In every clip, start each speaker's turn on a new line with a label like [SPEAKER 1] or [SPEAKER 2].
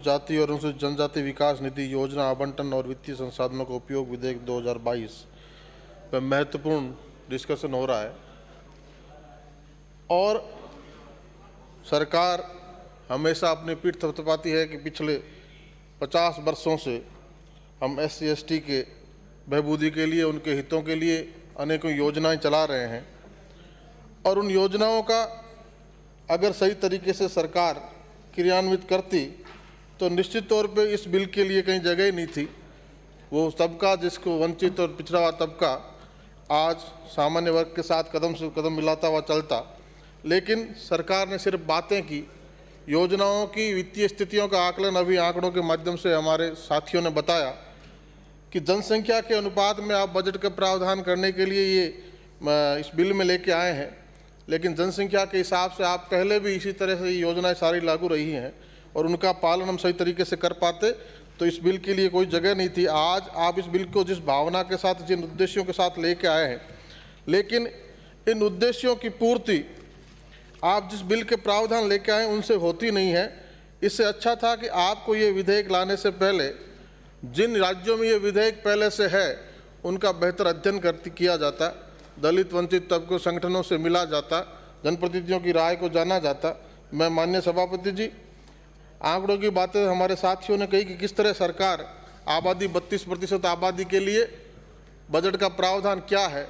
[SPEAKER 1] जाति और अनुसूचित जनजाति विकास निधि योजना आवंटन और वित्तीय संसाधनों का उपयोग विधेयक 2022 पर महत्वपूर्ण डिस्कशन हो रहा है और सरकार हमेशा अपनी पीठ थपथपाती है कि पिछले 50 वर्षों से हम SC/ST के बहबूदी के लिए, उनके हितों के लिए अनेकों योजनाएं चला रहे हैं और उन योजनाओं का अगर सही तरीके से सरकार क्रियान्वित करती तो निश्चित तौर पे इस बिल के लिए कहीं जगह ही नहीं थी। वो तबका जिसको वंचित और पिछड़ा हुआ तबका आज सामान्य वर्ग के साथ कदम से कदम मिलाता हुआ चलता, लेकिन सरकार ने सिर्फ बातें की। योजनाओं की वित्तीय स्थितियों का आकलन अभी आंकड़ों के माध्यम से हमारे साथियों ने बताया कि जनसंख्या के अनुपात में आप बजट का प्रावधान करने के लिए ये इस बिल में लेके आए हैं, लेकिन जनसंख्या के हिसाब से आप पहले भी इसी तरह से योजनाएं सारी लागू रही हैं और उनका पालन हम सही तरीके से कर पाते तो इस बिल के लिए कोई जगह नहीं थी। आज आप इस बिल को जिस भावना के साथ, जिन उद्देश्यों के साथ लेके आए हैं, लेकिन इन उद्देश्यों की पूर्ति आप जिस बिल के प्रावधान लेके आए उनसे होती नहीं है। इससे अच्छा था कि आपको ये विधेयक लाने से पहले जिन राज्यों में ये विधेयक पहले से है उनका बेहतर अध्ययन किया जाता, दलित वंचित तबकों संगठनों से मिला जाता, जनप्रतिनिधियों की राय को जाना जाता। मैं माननीय सभापति जी, आंकड़ों की बातें हमारे साथियों ने कही कि किस तरह सरकार आबादी 32% आबादी के लिए बजट का प्रावधान क्या है,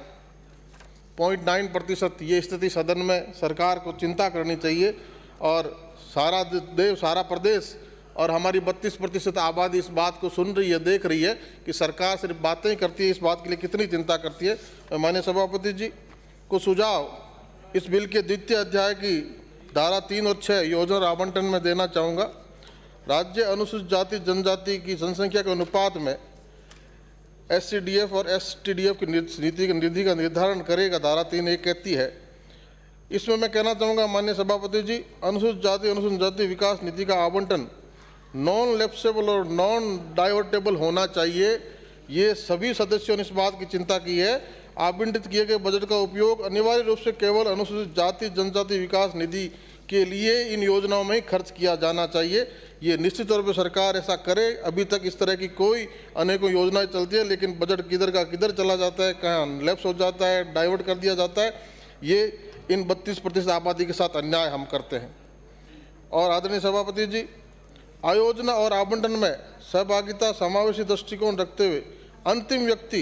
[SPEAKER 1] 0.9%। ये स्थिति सदन में सरकार को चिंता करनी चाहिए और सारा देश, सारा प्रदेश और हमारी 32% आबादी इस बात को सुन रही है, देख रही है कि सरकार सिर्फ बातें ही करती है, इस बात के लिए कितनी चिंता करती है। मैं माननीय सभापति जी को सुझाव इस बिल के द्वितीय अध्याय की धारा 3 और 6 योजना आवंटन में देना चाहूँगा। राज्य अनुसूचित जाति जनजाति की जनसंख्या के अनुपात में SCDF और STDF की निधि का निर्धारण करेगा, धारा 3 एक कहती है। इसमें मैं कहना चाहूँगा माननीय सभापति जी, अनुसूचित जाति अनुसूचित जनजाति विकास निधि का आवंटन नॉन लैप्सेबल और नॉन डाइवर्टेबल होना चाहिए। ये सभी सदस्यों ने इस बात की चिंता की है। आवंटित किए गए बजट का उपयोग अनिवार्य रूप से केवल अनुसूचित जाति जनजाति विकास निधि के लिए इन योजनाओं में ही खर्च किया जाना चाहिए। ये निश्चित तौर पर सरकार ऐसा करे। अभी तक इस तरह की कोई अनेकों योजनाएं चलती है, लेकिन बजट किधर का किधर चला जाता है, कहाँ लैप्स हो जाता है, डाइवर्ट कर दिया जाता है। ये इन 32% आबादी के साथ अन्याय हम करते हैं। और आदरणीय सभापति जी, आयोजना और आवंटन में सहभागिता समावेशी दृष्टिकोण रखते हुए अंतिम व्यक्ति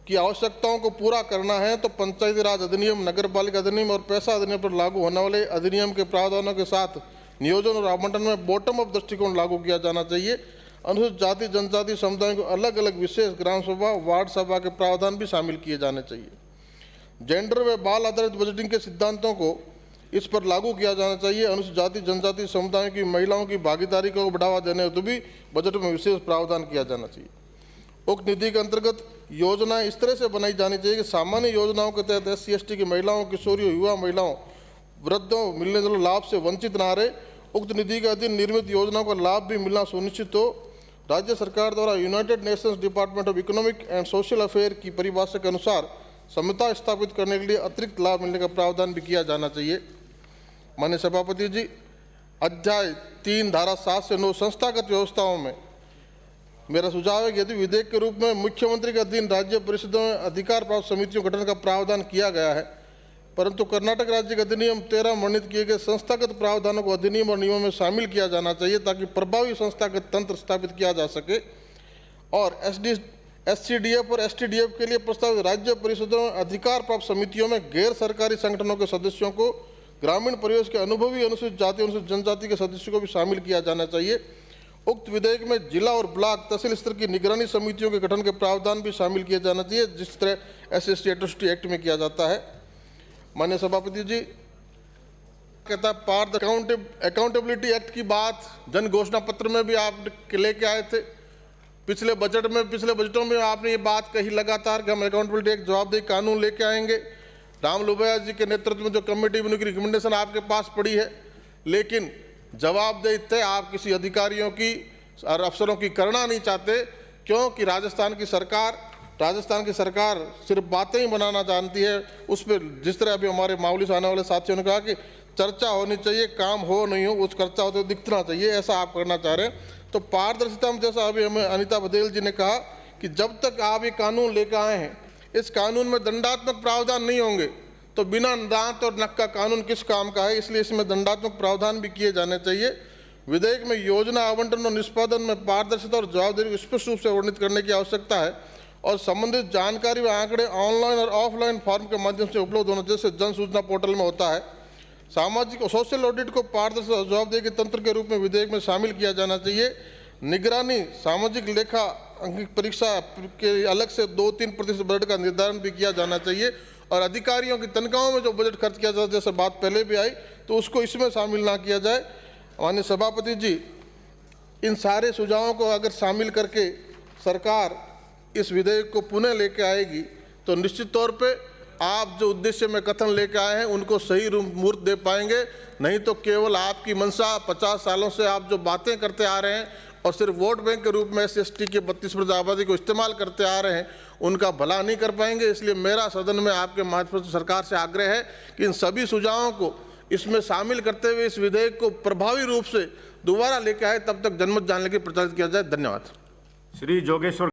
[SPEAKER 1] की आवश्यकताओं को पूरा करना है तो पंचायती राज अधिनियम, नगर पालिका अधिनियम और पैसा अधिनियम पर लागू होने वाले अधिनियम के प्रावधानों के साथ नियोजन और आवंटन में बॉटम अप दृष्टिकोण लागू किया जाना चाहिए। अनुसूचित जाति जनजाति समुदायों को अलग अलग विशेष ग्राम सभा, वार्ड सभा के प्रावधान भी शामिल किए जाने चाहिए। जेंडर व बाल आधारित बजटिंग के सिद्धांतों को इस पर लागू किया जाना चाहिए। अनुसूचित जाति जनजाति समुदायों की महिलाओं की भागीदारी को बढ़ावा देने हेतु भी बजट में विशेष प्रावधान किया जाना चाहिए। उक्त निधि के अंतर्गत योजनाएं इस तरह से बनाई जानी चाहिए कि सामान्य योजनाओं के तहत SC/ST की महिलाओं, किशोरियों, युवा महिलाओं, वृद्धों मिलने वाले लाभ से वंचित ना रहे। उक्त निधि के अधीन निर्मित योजनाओं का लाभ भी मिलना सुनिश्चित हो। राज्य सरकार द्वारा United Nations department of economic and social affair की परिभाषा के अनुसार समता स्थापित करने के लिए अतिरिक्त लाभ मिलने का प्रावधान भी किया जाना चाहिए। माननीय सभापति जी, अध्याय 3 धारा 7 से 9 संस्थागत व्यवस्थाओं में मेरा सुझाव है कि यदि विधेयक के रूप में मुख्यमंत्री के अधीन राज्य परिषदों में अधिकार प्राप्त समितियों गठन का प्रावधान किया गया है, परंतु कर्नाटक राज्य के अधिनियम 13 वर्णित किए गए संस्थागत प्रावधानों को अधिनियम और नियमों में शामिल किया जाना चाहिए ताकि प्रभावी संस्थागत तंत्र स्थापित किया जा सके। और SCDF और STDF के लिए प्रस्तावित राज्य परिषदों में अधिकार प्राप्त समितियों में गैर सरकारी संगठनों के सदस्यों को, ग्रामीण परिवेश के अनुभवी अनुसूचित जाति अनुसूचित जनजाति के सदस्यों को भी शामिल किया जाना चाहिए। उक्त विधेयक में जिला और ब्लॉक तहसील स्तर की निगरानी समितियों के गठन के प्रावधान भी शामिल किया जाना चाहिए, जिस तरह SC/ST एक्ट में किया जाता है। माननीय सभापति जी, कहता है अकाउंटेबिलिटी एक्ट की बात जन घोषणा पत्र में भी आप लेके आए थे। पिछले बजटों में आपने ये बात कही लगातार कि हम अकाउंटेबिलिटी एक्ट, जवाबदेही कानून लेके आएंगे। राम लोभैया जी के नेतृत्व में जो कमेटी बनी, उनकी रिकमेंडेशन आपके पास पड़ी है, लेकिन जवाबदेही तय आप किसी अधिकारियों की और अफसरों की करना नहीं चाहते, क्योंकि राजस्थान की सरकार सिर्फ बातें ही बनाना जानती है। उस पर जिस तरह अभी हमारे मामूली से आने वाले साथियों ने कहा कि चर्चा होनी चाहिए, काम हो नहीं हो उस चर्चा होते हुए दिखना चाहिए, ऐसा आप करना चाह रहे हैं। तो पारदर्शिता में जैसा अभी हमें अनीता बघेल जी ने कहा कि जब तक आप ये कानून लेकर आए हैं, इस कानून में दंडात्मक प्रावधान नहीं होंगे तो बिना दांत और नख का कानून किस काम का है, इसलिए इसमें दंडात्मक प्रावधान भी किए जाने चाहिए। विधेयक में योजना आवंटन और निष्पादन में पारदर्शिता और जवाबदेही को स्पष्ट रूप से वर्णित करने की आवश्यकता है और संबंधित जानकारी व आंकड़े ऑनलाइन और ऑफलाइन फॉर्म के माध्यम से उपलब्ध होना, जैसे जन सूचना पोर्टल में होता है। सामाजिक और सोशल ऑडिट को पारदर्शी और जवाबदेही के तंत्र के रूप में विधेयक में शामिल किया जाना चाहिए। निगरानी सामाजिक लेखा अंकित परीक्षा के अलग से 2-3% बजट का निर्धारण भी किया जाना चाहिए और अधिकारियों की तनख्वाहों में जो बजट खर्च किया जाता है, जैसे बात पहले भी आई, तो उसको इसमें शामिल ना किया जाए। माननीय सभापति जी, इन सारे सुझावों को अगर शामिल करके सरकार इस विधेयक को पुनः लेके आएगी तो निश्चित तौर पे आप जो उद्देश्य में कथन लेके आए हैं उनको सही मूर्त दे पाएंगे। नहीं तो केवल आपकी मंशा 50 सालों से आप जो बातें करते आ रहे हैं और सिर्फ वोट बैंक के रूप में SC/ST के 32% आबादी को इस्तेमाल करते आ रहे हैं, उनका भला नहीं कर पाएंगे। इसलिए मेरा सदन में आपके माध्यम से सरकार से आग्रह है कि इन सभी सुझावों को इसमें शामिल करते हुए इस विधेयक को प्रभावी रूप से दोबारा लेके आए, तब तक जनमत जानने के लिए प्रचारित किया जाए। धन्यवाद।
[SPEAKER 2] श्री जोगेश्वर